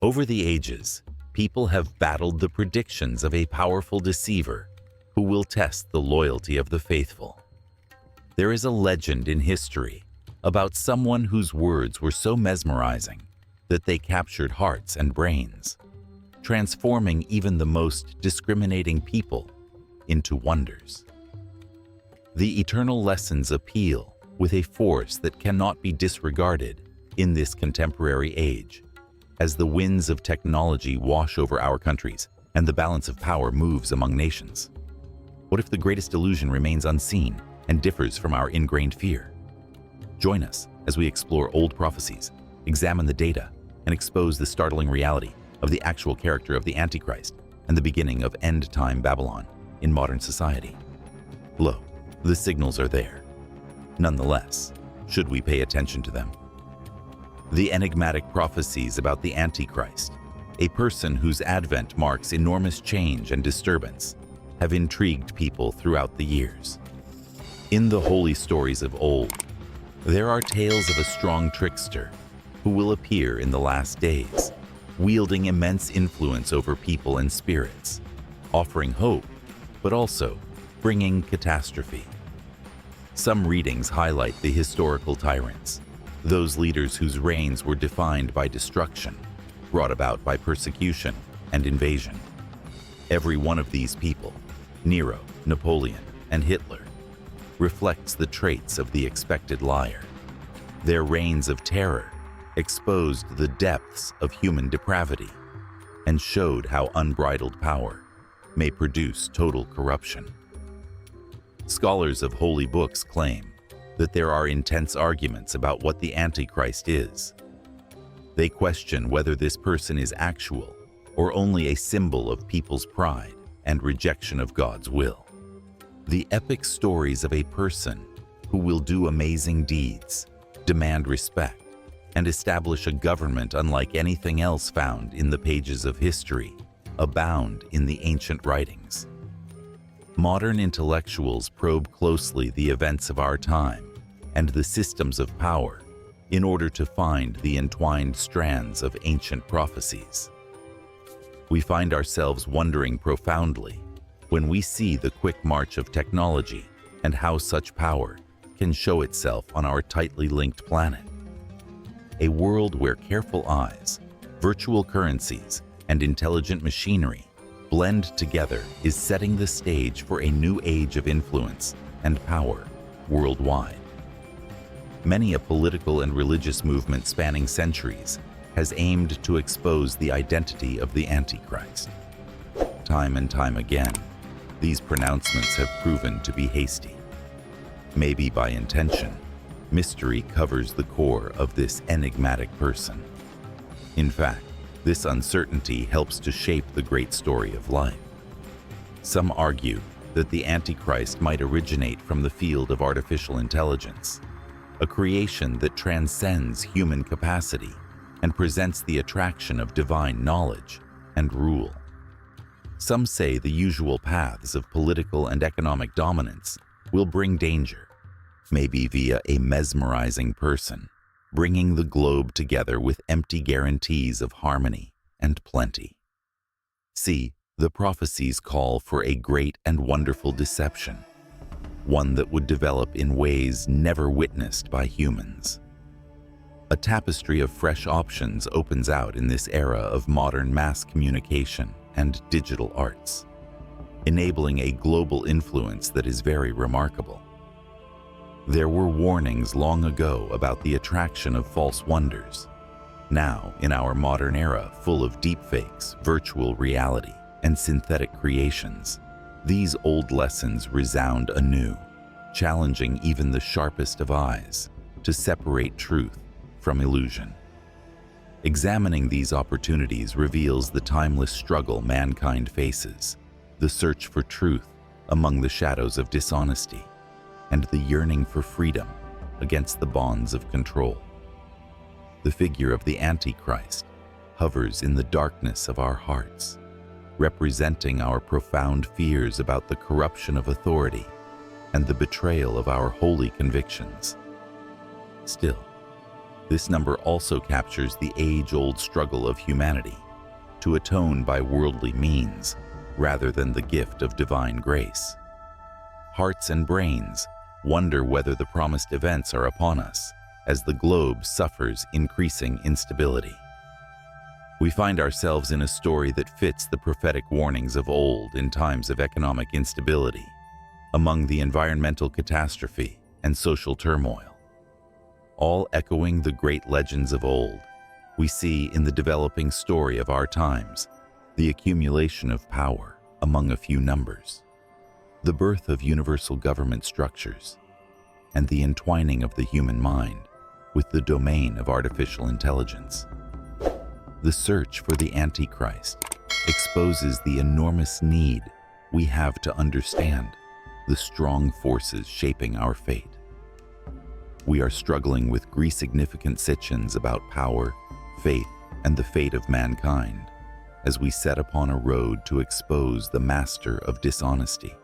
Over the ages, people have battled the predictions of a powerful deceiver who will test the loyalty of the faithful. There is a legend in history about someone whose words were so mesmerizing that they captured hearts and brains, transforming even the most discriminating people into wonders. The eternal lessons appeal with a force that cannot be disregarded in this contemporary age, as the winds of technology wash over our countries and the balance of power moves among nations. What if the greatest illusion remains unseen and differs from our ingrained fear? Join us as we explore old prophecies, examine the data, and expose the startling reality of the actual character of the Antichrist and the beginning of end-time Babylon in modern society. Lo, the signals are there. Nonetheless, should we pay attention to them? The enigmatic prophecies about the Antichrist, a person whose advent marks enormous change and disturbance, have intrigued people throughout the years. In the holy stories of old, there are tales of a strong trickster who will appear in the last days, wielding immense influence over people and spirits, offering hope, but also bringing catastrophe. Some readings highlight the historical tyrants, those leaders whose reigns were defined by destruction, brought about by persecution and invasion. Every one of these people, Nero, Napoleon, and Hitler, reflects the traits of the expected liar. Their reigns of terror exposed the depths of human depravity and showed how unbridled power may produce total corruption. Scholars of holy books claim that there are intense arguments about what the Antichrist is. They question whether this person is actual or only a symbol of people's pride and rejection of God's will. The epic stories of a person who will do amazing deeds, demand respect, and establish a government unlike anything else found in the pages of history abound in the ancient writings. Modern intellectuals probe closely the events of our time and the systems of power in order to find the entwined strands of ancient prophecies. We find ourselves wondering profoundly when we see the quick march of technology and how such power can show itself on our tightly linked planet. A world where careful eyes, virtual currencies, and intelligent machinery blend together is setting the stage for a new age of influence and power worldwide. Many a political and religious movement spanning centuries has aimed to expose the identity of the Antichrist. Time and time again, these pronouncements have proven to be hasty. Maybe by intention, mystery covers the core of this enigmatic person. In fact, this uncertainty helps to shape the great story of life. Some argue that the Antichrist might originate from the field of artificial intelligence, a creation that transcends human capacity and presents the attraction of divine knowledge and rule. Some say the usual paths of political and economic dominance will bring danger, maybe via a mesmerizing person, bringing the globe together with empty guarantees of harmony and plenty. See, the prophecies call for a great and wonderful deception, one that would develop in ways never witnessed by humans. A tapestry of fresh options opens out in this era of modern mass communication and digital arts, enabling a global influence that is very remarkable. There were warnings long ago about the attraction of false wonders. Now, in our modern era full of deepfakes, virtual reality, and synthetic creations, these old lessons resound anew, challenging even the sharpest of eyes to separate truth from illusion. Examining these opportunities reveals the timeless struggle mankind faces, the search for truth among the shadows of dishonesty, and the yearning for freedom against the bonds of control. The figure of the Antichrist hovers in the darkness of our hearts, representing our profound fears about the corruption of authority and the betrayal of our holy convictions. Still, This number also captures the age-old struggle of humanity to atone by worldly means rather than the gift of divine grace. Hearts and brains wonder whether the promised events are upon us as the globe suffers increasing instability. We find ourselves in a story that fits the prophetic warnings of old in times of economic instability, among the environmental catastrophe and social turmoil. All echoing the great legends of old, we see in the developing story of our times the accumulation of power among a few numbers, the birth of universal government structures, and the entwining of the human mind with the domain of artificial intelligence. The search for the Antichrist exposes the enormous need we have to understand the strong forces shaping our fate. We are struggling with significant questions about power, faith, and the fate of mankind as we set upon a road to expose the master of dishonesty.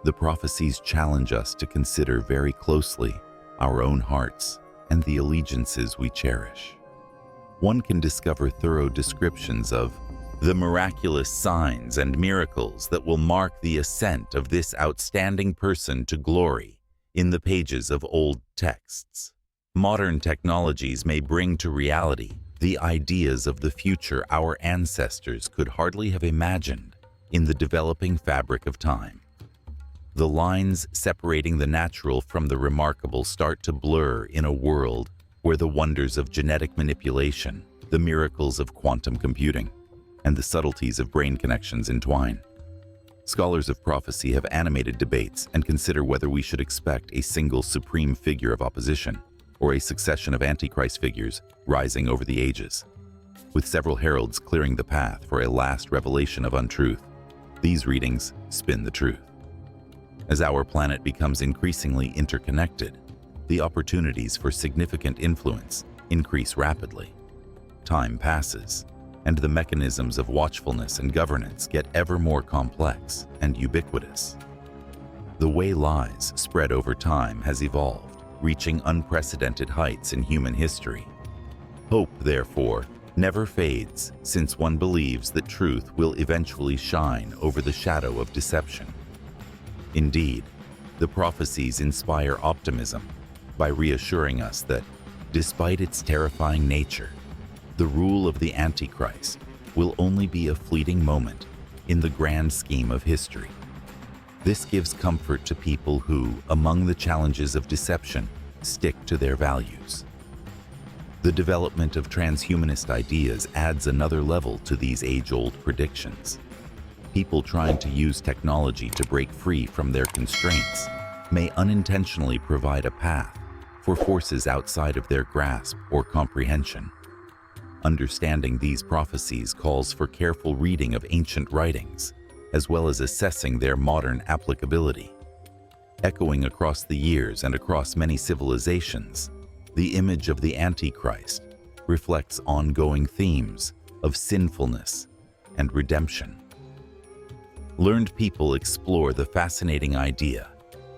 The prophecies challenge us to consider very closely our own hearts and the allegiances we cherish. One can discover thorough descriptions of the miraculous signs and miracles that will mark the ascent of this outstanding person to glory in the pages of old texts. Modern technologies may bring to reality the ideas of the future our ancestors could hardly have imagined in the developing fabric of time. The lines separating the natural from the remarkable start to blur in a world where the wonders of genetic manipulation, the miracles of quantum computing, and the subtleties of brain connections entwine. Scholars of prophecy have animated debates and consider whether we should expect a single supreme figure of opposition or a succession of Antichrist figures rising over the ages. With several heralds clearing the path for a last revelation of untruth, these readings spin the truth. As our planet becomes increasingly interconnected, the opportunities for significant influence increase rapidly. Time passes, and the mechanisms of watchfulness and governance get ever more complex and ubiquitous. The way lies spread over time has evolved, reaching unprecedented heights in human history. Hope, therefore, never fades, since one believes that truth will eventually shine over the shadow of deception. Indeed, the prophecies inspire optimism by reassuring us that, despite its terrifying nature, the rule of the Antichrist will only be a fleeting moment in the grand scheme of history. This gives comfort to people who, among the challenges of deception, stick to their values. The development of transhumanist ideas adds another level to these age-old predictions. People trying to use technology to break free from their constraints may unintentionally provide a path for forces outside of their grasp or comprehension. Understanding these prophecies calls for careful reading of ancient writings, as well as assessing their modern applicability. Echoing across the years and across many civilizations, the image of the Antichrist reflects ongoing themes of sinfulness and redemption. Learned people explore the fascinating idea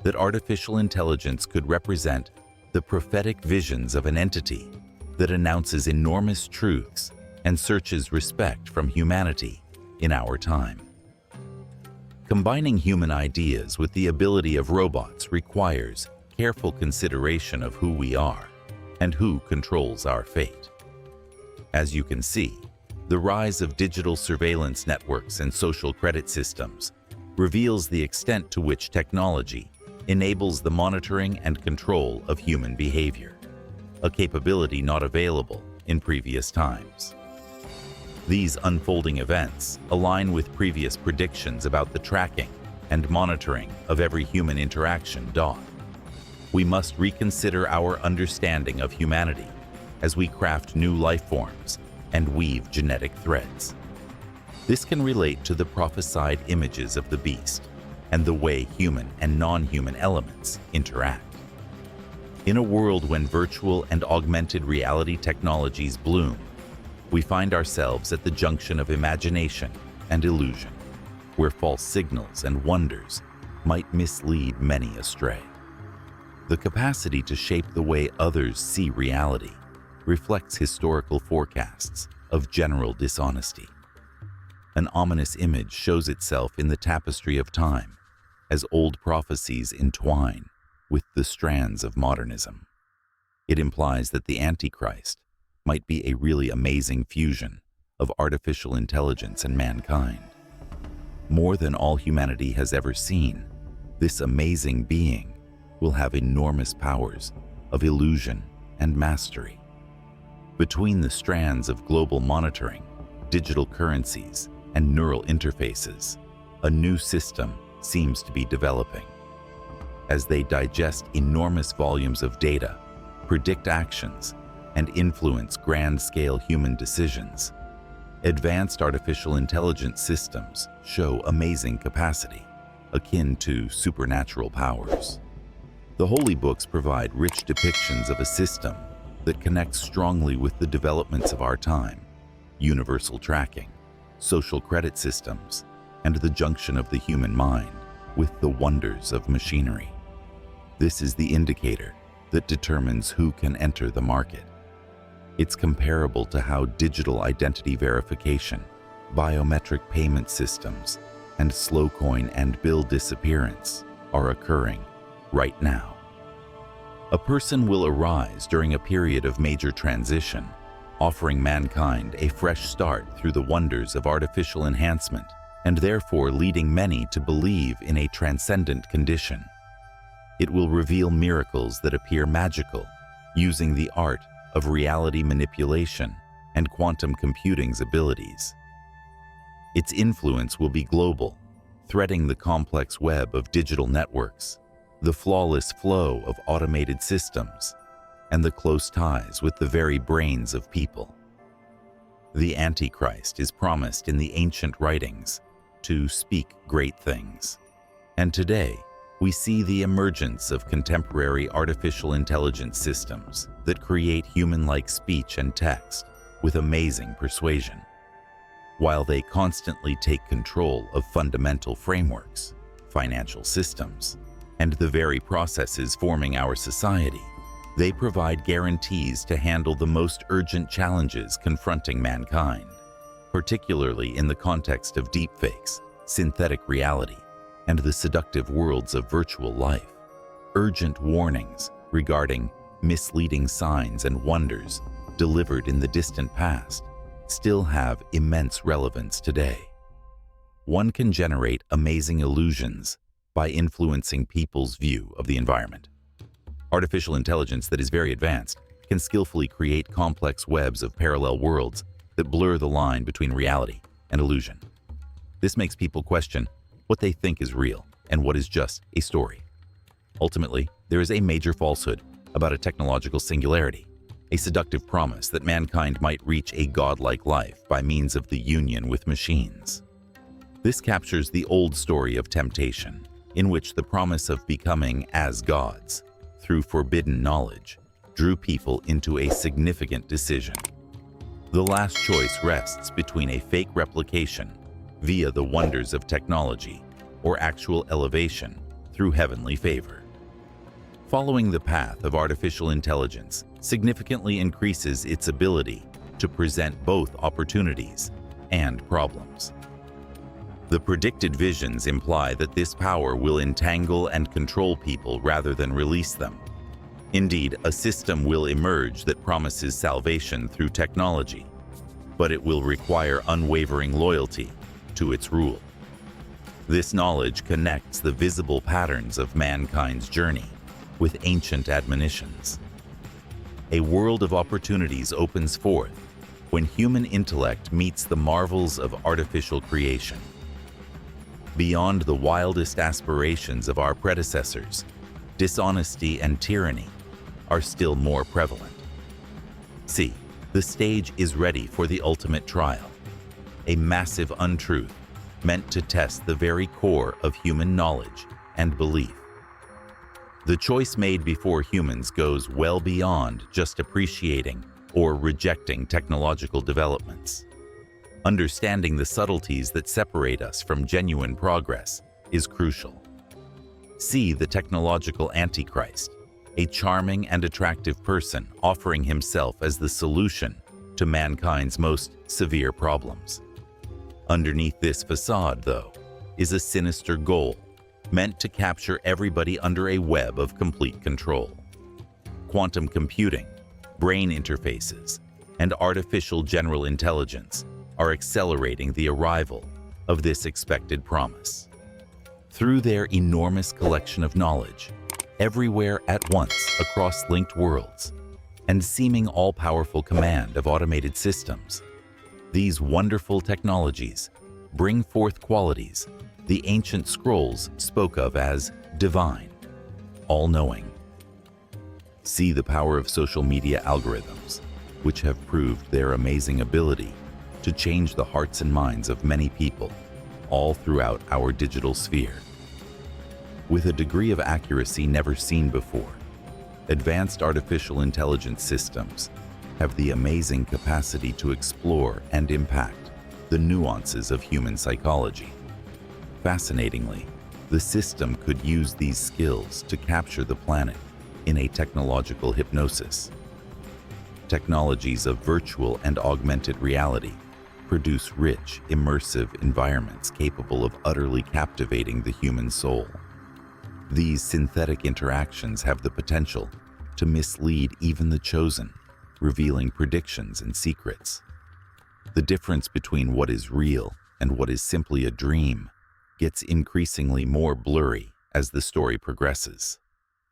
that artificial intelligence could represent the prophetic visions of an entity that announces enormous truths and searches respect from humanity in our time. Combining human ideas with the ability of robots requires careful consideration of who we are and who controls our fate. As you can see, the rise of digital surveillance networks and social credit systems reveals the extent to which technology enables the monitoring and control of human behavior, a capability not available in previous times. These unfolding events align with previous predictions about the tracking and monitoring of every human interaction. We must reconsider our understanding of humanity as we craft new life forms and weave genetic threads. This can relate to the prophesied images of the beast and the way human and non-human elements interact. In a world when virtual and augmented reality technologies bloom, we find ourselves at the junction of imagination and illusion, where false signals and wonders might mislead many astray. The capacity to shape the way others see reality reflects historical forecasts of general dishonesty. An ominous image shows itself in the tapestry of time as old prophecies entwine with the strands of modernism. It implies that the Antichrist might be a really amazing fusion of artificial intelligence and mankind. More than all humanity has ever seen, this amazing being will have enormous powers of illusion and mastery. Between the strands of global monitoring, digital currencies, and neural interfaces, a new system seems to be developing. As they digest enormous volumes of data, predict actions, and influence grand-scale human decisions, advanced artificial intelligence systems show amazing capacity, akin to supernatural powers. The holy books provide rich depictions of a system that connects strongly with the developments of our time: universal tracking, social credit systems, and the junction of the human mind with the wonders of machinery. This is the indicator that determines who can enter the market. It's comparable to how digital identity verification, biometric payment systems, and slow coin and bill disappearance are occurring right now. A person will arise during a period of major transition, offering mankind a fresh start through the wonders of artificial enhancement, and therefore leading many to believe in a transcendent condition. It will reveal miracles that appear magical, using the art of reality manipulation and quantum computing's abilities. Its influence will be global, threading the complex web of digital networks, the flawless flow of automated systems, and the close ties with the very brains of people. The Antichrist is promised in the ancient writings to speak great things, and today we see the emergence of contemporary artificial intelligence systems that create human-like speech and text with amazing persuasion. While they constantly take control of fundamental frameworks, financial systems, and the very processes forming our society, they provide guarantees to handle the most urgent challenges confronting mankind, particularly in the context of deepfakes, synthetic reality, and the seductive worlds of virtual life. Urgent warnings regarding misleading signs and wonders delivered in the distant past still have immense relevance today. One can generate amazing illusions by influencing people's view of the environment. Artificial intelligence that is very advanced can skillfully create complex webs of parallel worlds that blur the line between reality and illusion. This makes people question what they think is real and what is just a story. Ultimately, there is a major falsehood about a technological singularity, a seductive promise that mankind might reach a godlike life by means of the union with machines. This captures the old story of temptation, in which the promise of becoming as gods, through forbidden knowledge, drew people into a significant decision. The last choice rests between a fake replication via the wonders of technology or actual elevation through heavenly favor. Following the path of artificial intelligence significantly increases its ability to present both opportunities and problems. The predicted visions imply that this power will entangle and control people rather than release them. Indeed, a system will emerge that promises salvation through technology, but it will require unwavering loyalty to its rule. This knowledge connects the visible patterns of mankind's journey with ancient admonitions. A world of opportunities opens forth when human intellect meets the marvels of artificial creation. Beyond the wildest aspirations of our predecessors, dishonesty and tyranny are still more prevalent. See, the stage is ready for the ultimate trial, a massive untruth meant to test the very core of human knowledge and belief. The choice made before humans goes well beyond just appreciating or rejecting technological developments. Understanding the subtleties that separate us from genuine progress is crucial. See the technological Antichrist a charming and attractive person offering himself as the solution to mankind's most severe problems. Underneath this facade, though, is a sinister goal meant to capture everybody under a web of complete control. Quantum computing, brain interfaces, and artificial general intelligence are accelerating the arrival of this expected promise. Through their enormous collection of knowledge, everywhere at once across linked worlds, and seeming all-powerful command of automated systems, these wonderful technologies bring forth qualities the ancient scrolls spoke of as divine, all-knowing. See the power of social media algorithms, which have proved their amazing ability to change the hearts and minds of many people all throughout our digital sphere. With a degree of accuracy never seen before, advanced artificial intelligence systems have the amazing capacity to explore and impact the nuances of human psychology. Fascinatingly, the system could use these skills to capture the planet in a technological hypnosis. Technologies of virtual and augmented reality produce rich, immersive environments capable of utterly captivating the human soul. These synthetic interactions have the potential to mislead even the chosen, revealing predictions and secrets. The difference between what is real and what is simply a dream gets increasingly more blurry as the story progresses.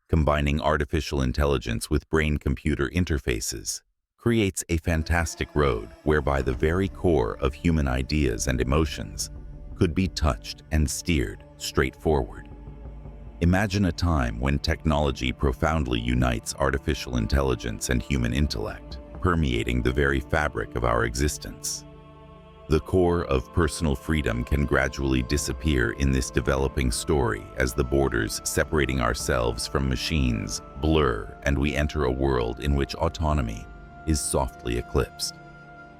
Combining artificial intelligence with brain-computer interfaces creates a fantastic road whereby the very core of human ideas and emotions could be touched and steered straight forward. Imagine a time when technology profoundly unites artificial intelligence and human intellect, permeating the very fabric of our existence. The core of personal freedom can gradually disappear in this developing story as the borders separating ourselves from machines blur and we enter a world in which autonomy is softly eclipsed.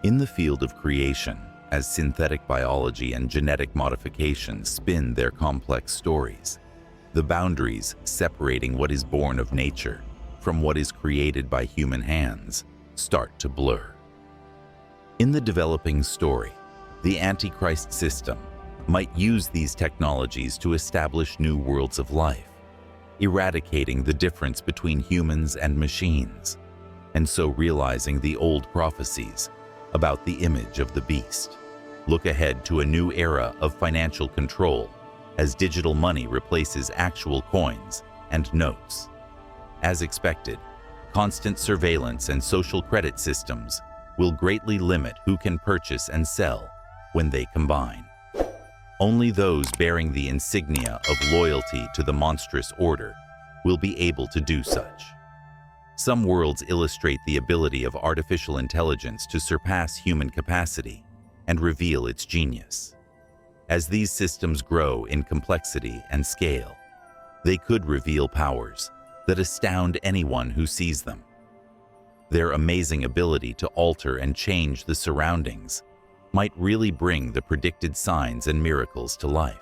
In the field of creation, as synthetic biology and genetic modification spin their complex stories, the boundaries separating what is born of nature from what is created by human hands start to blur. In the developing story, the Antichrist system might use these technologies to establish new worlds of life, eradicating the difference between humans and machines, and so realizing the old prophecies about the image of the beast. Look ahead to a new era of financial control as digital money replaces actual coins and notes. As expected, constant surveillance and social credit systems will greatly limit who can purchase and sell when they combine. Only those bearing the insignia of loyalty to the monstrous order will be able to do such. Some worlds illustrate the ability of artificial intelligence to surpass human capacity and reveal its genius. As these systems grow in complexity and scale, they could reveal powers that astound anyone who sees them. Their amazing ability to alter and change the surroundings might really bring the predicted signs and miracles to life.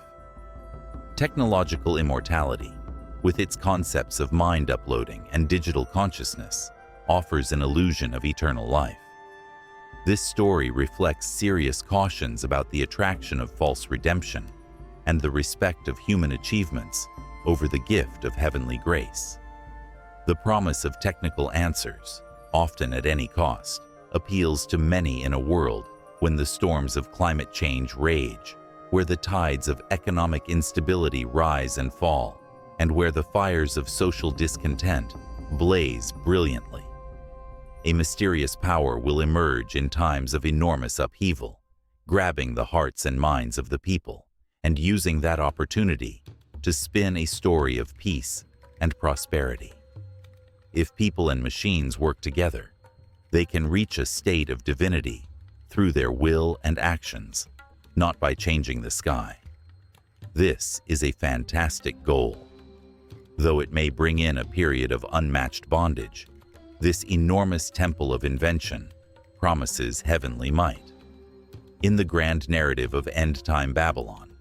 Technological immortality, with its concepts of mind uploading and digital consciousness, offers an illusion of eternal life. This story reflects serious cautions about the attraction of false redemption and the respect of human achievements over the gift of heavenly grace. The promise of technical answers, often at any cost, appeals to many in a world when the storms of climate change rage, where the tides of economic instability rise and fall, and where the fires of social discontent blaze brilliantly. A mysterious power will emerge in times of enormous upheaval, grabbing the hearts and minds of the people and using that opportunity to spin a story of peace and prosperity. If people and machines work together, they can reach a state of divinity through their will and actions, not by changing the sky. This is a fantastic goal. Though it may bring in a period of unmatched bondage, this enormous temple of invention promises heavenly might. In the grand narrative of end-time Babylon,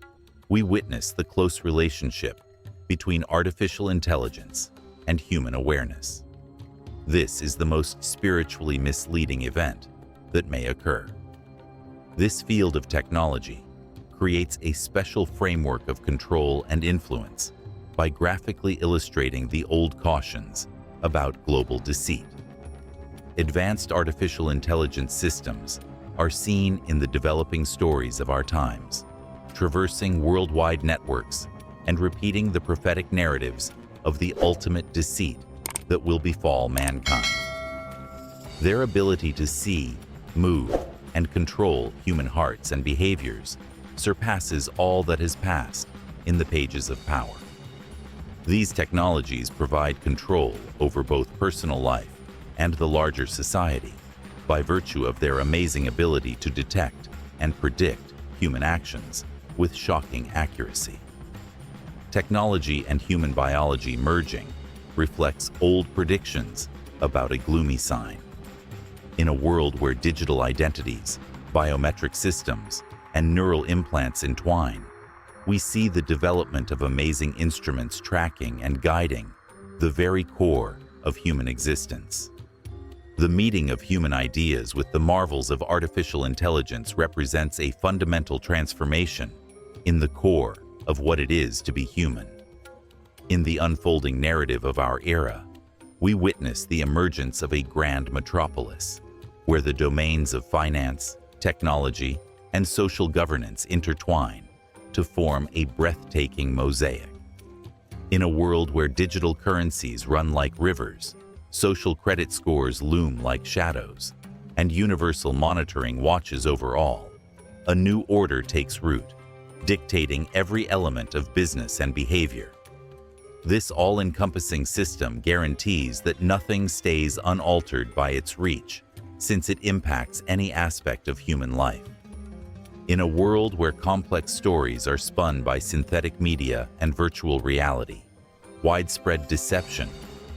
we witness the close relationship between artificial intelligence and human awareness. This is the most spiritually misleading event that may occur. This field of technology creates a special framework of control and influence by graphically illustrating the old cautions about global deceit. Advanced artificial intelligence systems are seen in the developing stories of our times, traversing worldwide networks and repeating the prophetic narratives of the ultimate deceit that will befall mankind. Their ability to see, move, and control human hearts and behaviors surpasses all that has passed in the pages of power. These technologies provide control over both personal life and the larger society by virtue of their amazing ability to detect and predict human actions with shocking accuracy. Technology and human biology merging reflects old predictions about a gloomy sign. In a world where digital identities, biometric systems, and neural implants entwine, we see the development of amazing instruments tracking and guiding the very core of human existence. The meeting of human ideas with the marvels of artificial intelligence represents a fundamental transformation in the core of what it is to be human. In the unfolding narrative of our era, we witness the emergence of a grand metropolis, where the domains of finance, technology, and social governance intertwine to form a breathtaking mosaic. In a world where digital currencies run like rivers, social credit scores loom like shadows, and universal monitoring watches over all, a new order takes root, dictating every element of business and behavior. This all-encompassing system guarantees that nothing stays unaltered by its reach, since it impacts any aspect of human life. In a world where complex stories are spun by synthetic media and virtual reality, widespread deception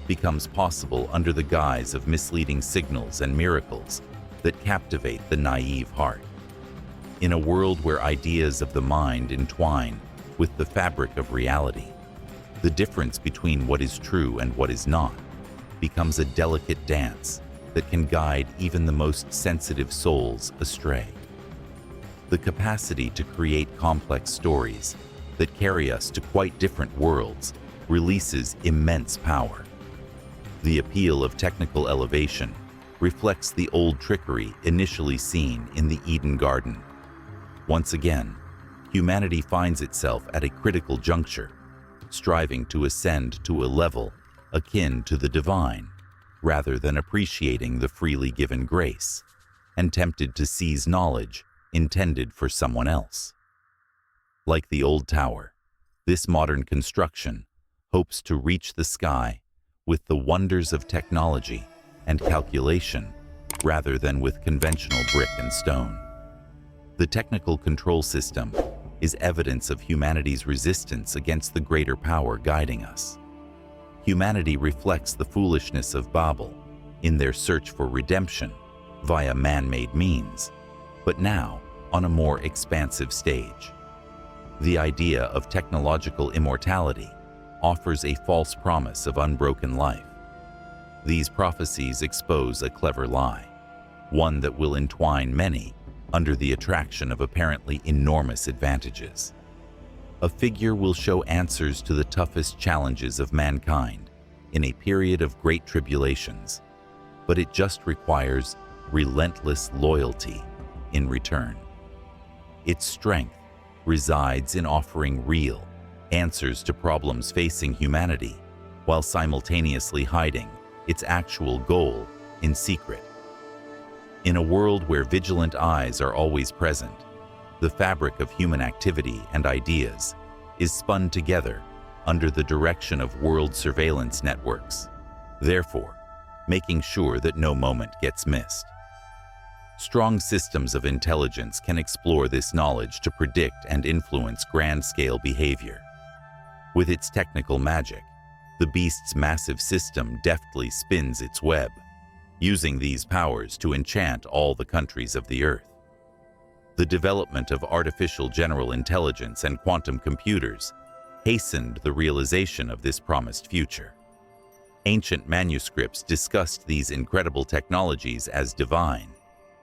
becomes possible under the guise of misleading signals and miracles that captivate the naive heart. In a world where ideas of the mind entwine with the fabric of reality, the difference between what is true and what is not becomes a delicate dance that can guide even the most sensitive souls astray. The capacity to create complex stories that carry us to quite different worlds releases immense power. The appeal of technical elevation reflects the old trickery initially seen in the Eden Garden. Once again, humanity finds itself at a critical juncture, striving to ascend to a level akin to the divine, rather than appreciating the freely given grace, and tempted to seize knowledge intended for someone else. Like the old tower, this modern construction hopes to reach the sky with the wonders of technology and calculation rather than with conventional brick and stone. The technical control system is evidence of humanity's resistance against the greater power guiding us. Humanity reflects the foolishness of Babel in their search for redemption via man-made means, but now on a more expansive stage. The idea of technological immortality offers a false promise of unbroken life. These prophecies expose a clever lie, one that will entwine many under the attraction of apparently enormous advantages. A figure will show answers to the toughest challenges of mankind in a period of great tribulations, but it just requires relentless loyalty in return. Its strength resides in offering real answers to problems facing humanity, while simultaneously hiding its actual goal in secret. In a world where vigilant eyes are always present, the fabric of human activity and ideas is spun together under the direction of world surveillance networks, therefore making sure that no moment gets missed. Strong systems of intelligence can explore this knowledge to predict and influence grand-scale behavior. With its technical magic, the beast's massive system deftly spins its web, using these powers to enchant all the countries of the earth. The development of artificial general intelligence and quantum computers hastened the realization of this promised future. Ancient manuscripts discussed these incredible technologies as divine,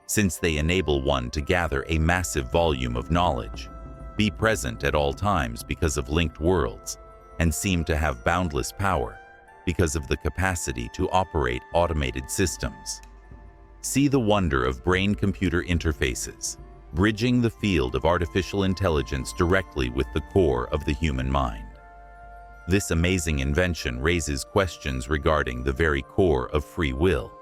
since they enable one to gather a massive volume of knowledge, be present at all times because of linked worlds, and seem to have boundless power because of the capacity to operate automated systems. See the wonder of brain-computer interfaces, bridging the field of artificial intelligence directly with the core of the human mind. This amazing invention raises questions regarding the very core of free will,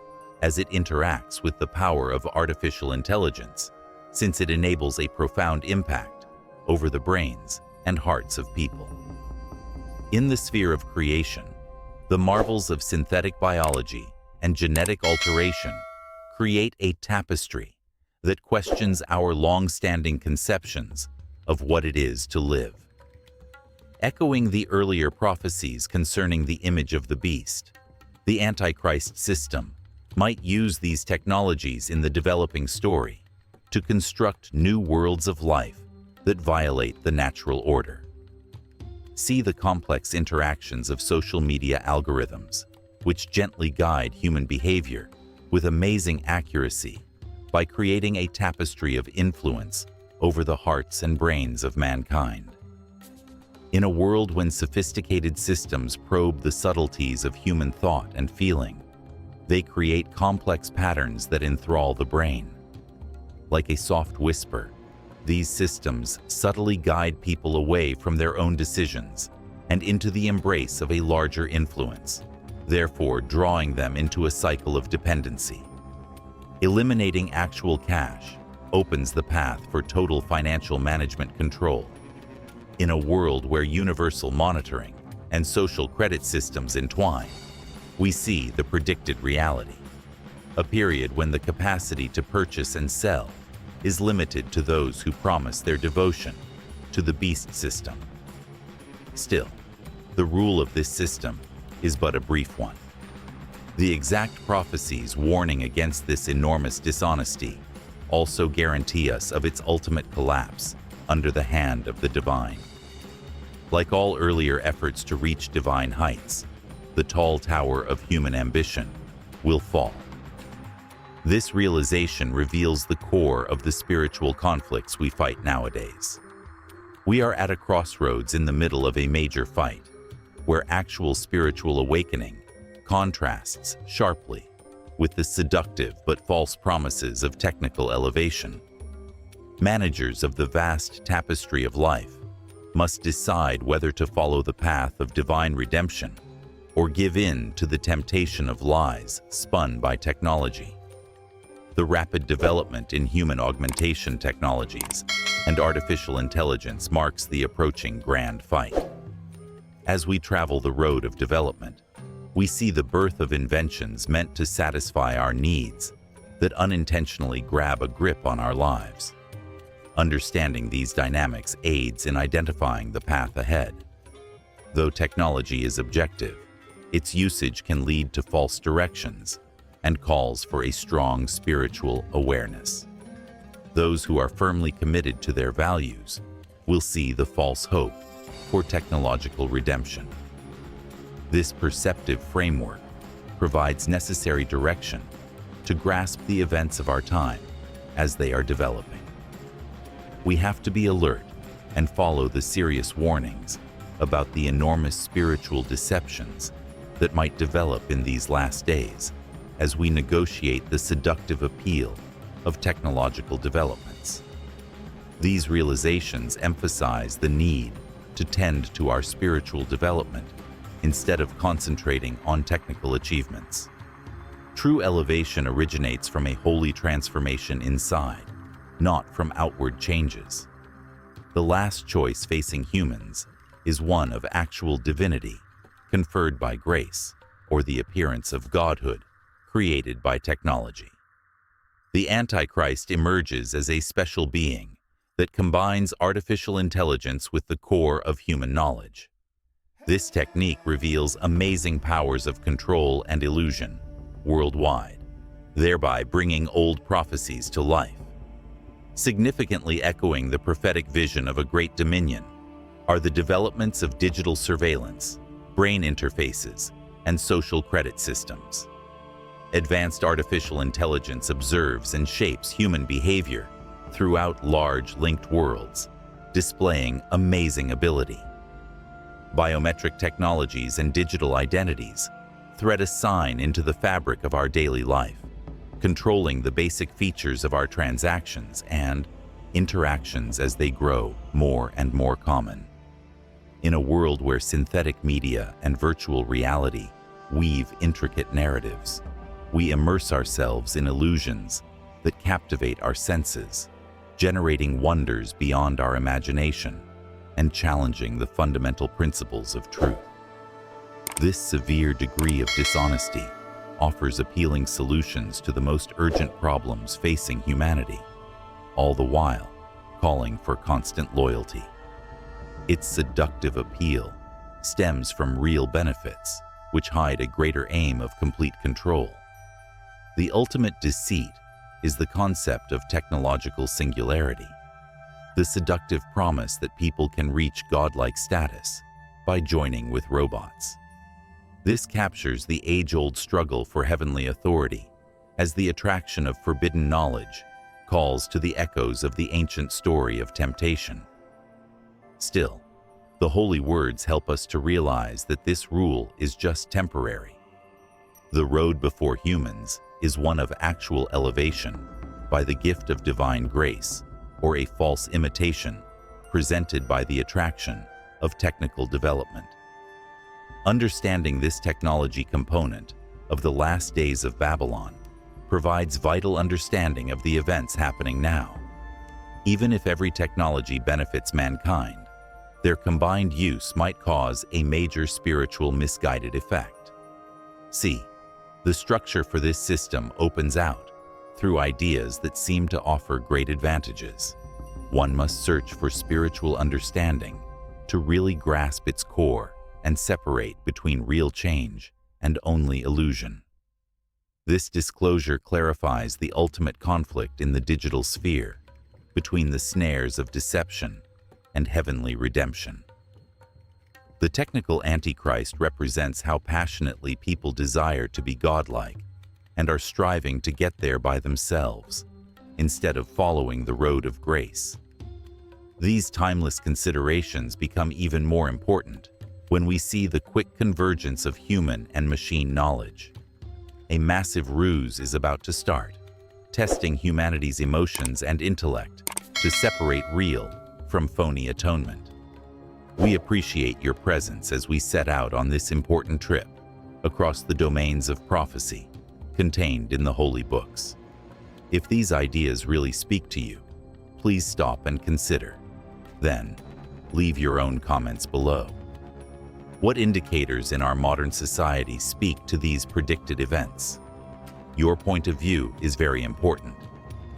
as it interacts with the power of artificial intelligence, since it enables a profound impact over the brains and hearts of people. In the sphere of creation, the marvels of synthetic biology and genetic alteration create a tapestry that questions our long-standing conceptions of what it is to live. Echoing the earlier prophecies concerning the image of the beast, the Antichrist system might use these technologies in the developing story to construct new worlds of life that violate the natural order. See the complex interactions of social media algorithms, which gently guide human behavior with amazing accuracy by creating a tapestry of influence over the hearts and brains of mankind. In a world when sophisticated systems probe the subtleties of human thought and feeling, they create complex patterns that enthrall the brain. Like a soft whisper, these systems subtly guide people away from their own decisions and into the embrace of a larger influence, therefore drawing them into a cycle of dependency. Eliminating actual cash opens the path for total financial management control. In a world where universal monitoring and social credit systems entwine, we see the predicted reality, a period when the capacity to purchase and sell is limited to those who promise their devotion to the beast system. Still, the rule of this system is but a brief one. The exact prophecies warning against this enormous dishonesty also guarantee us of its ultimate collapse under the hand of the divine. Like all earlier efforts to reach divine heights, the tall tower of human ambition will fall. This realization reveals the core of the spiritual conflicts we fight nowadays. We are at a crossroads in the middle of a major fight, where actual spiritual awakening contrasts sharply with the seductive but false promises of technical elevation. Managers of the vast tapestry of life must decide whether to follow the path of divine redemption or give in to the temptation of lies spun by technology. The rapid development in human augmentation technologies and artificial intelligence marks the approaching grand fight. As we travel the road of development, we see the birth of inventions meant to satisfy our needs that unintentionally grab a grip on our lives. Understanding these dynamics aids in identifying the path ahead. Though technology is objective, its usage can lead to false directions and calls for a strong spiritual awareness. Those who are firmly committed to their values will see the false hope for technological redemption. This perceptive framework provides necessary direction to grasp the events of our time as they are developing. We have to be alert and follow the serious warnings about the enormous spiritual deceptions that might develop in these last days as we negotiate the seductive appeal of technological developments. These realizations emphasize the need to tend to our spiritual development instead of concentrating on technical achievements. True elevation originates from a holy transformation inside, not from outward changes. The last choice facing humans is one of actual divinity, conferred by grace, or the appearance of godhood, created by technology. The Antichrist emerges as a special being that combines artificial intelligence with the core of human knowledge. This technique reveals amazing powers of control and illusion worldwide, thereby bringing old prophecies to life. Significantly echoing the prophetic vision of a great dominion are the developments of digital surveillance, brain interfaces, and social credit systems. Advanced artificial intelligence observes and shapes human behavior throughout large linked worlds, displaying amazing ability. Biometric technologies and digital identities thread a sign into the fabric of our daily life, controlling the basic features of our transactions and interactions as they grow more and more common. In a world where synthetic media and virtual reality weave intricate narratives, we immerse ourselves in illusions that captivate our senses, generating wonders beyond our imagination and challenging the fundamental principles of truth. This severe degree of dishonesty offers appealing solutions to the most urgent problems facing humanity, all the while calling for constant loyalty. Its seductive appeal stems from real benefits, which hide a greater aim of complete control. The ultimate deceit is the concept of technological singularity, the seductive promise that people can reach godlike status by joining with robots. This captures the age-old struggle for heavenly authority, as the attraction of forbidden knowledge calls to the echoes of the ancient story of temptation. Still, the holy words help us to realize that this rule is just temporary. The road before humans is one of actual elevation by the gift of divine grace, or a false imitation presented by the attraction of technical development. Understanding this technology component of the last days of Babylon provides vital understanding of the events happening now. Even if every technology benefits mankind, their combined use might cause a major spiritual misguided effect. See, the structure for this system opens out through ideas that seem to offer great advantages. One must search for spiritual understanding to really grasp its core and separate between real change and only illusion. This disclosure clarifies the ultimate conflict in the digital sphere between the snares of deception and heavenly redemption. The technical Antichrist represents how passionately people desire to be godlike and are striving to get there by themselves, instead of following the road of grace. These timeless considerations become even more important when we see the quick convergence of human and machine knowledge. A massive ruse is about to start, testing humanity's emotions and intellect to separate real from phony atonement. We appreciate your presence as we set out on this important trip across the domains of prophecy contained in the holy books. If these ideas really speak to you, please stop and consider. Then, leave your own comments below. What indicators in our modern society speak to these predicted events? Your point of view is very important.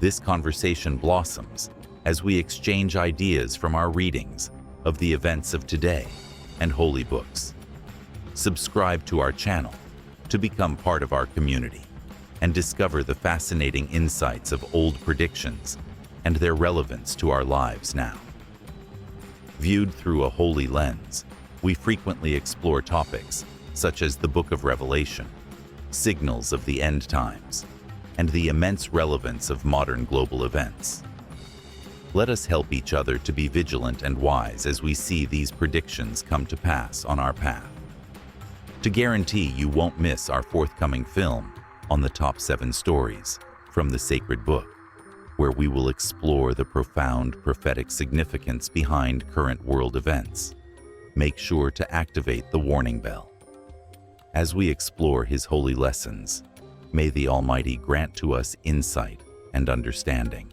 This conversation blossoms as we exchange ideas from our readings of the events of today and holy books. Subscribe to our channel to become part of our community and discover the fascinating insights of old predictions and their relevance to our lives now. Viewed through a holy lens, we frequently explore topics such as the Book of Revelation, signals of the end times, and the immense relevance of modern global events. Let us help each other to be vigilant and wise as we see these predictions come to pass on our path. To guarantee you won't miss our forthcoming film on the Top 7 Stories from the Sacred Book, where we will explore the profound prophetic significance behind current world events, make sure to activate the warning bell. As we explore His holy lessons, may the Almighty grant to us insight and understanding.